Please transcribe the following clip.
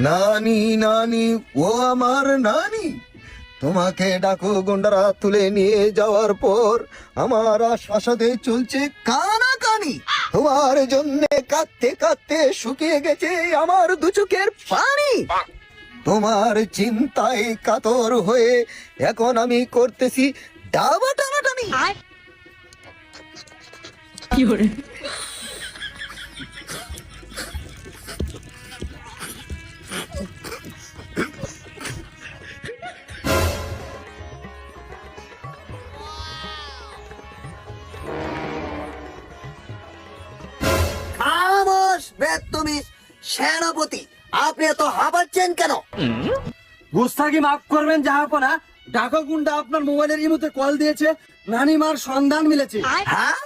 নানি নানি, ও আমার নানি, তোমাকে ডাকু গুন্ডারা তুলে নিয়ে যাওয়ার পর আমার আশাতে চলছে কানাকানি। তোমার জন্য কাঁদতে কাঁদতে শুকিয়ে গেছে আমার দু চোখের পানি। তোমার চিন্তায় কাতর হয়ে এখন আমি করতেছি ডাবা টানাটানি। খামোশ বেদতুমিজ সেনাপতি, আপনি এত হাঁপাচ্ছেন কেন? গুস্তাকি মাফ করবেন জাহাপনা, ডাকো গুন্ডা আপনার মোবাইলের ইমুতে কল দিয়েছে, নানিমার সন্ধান মিলেছে। হ্যাঁ,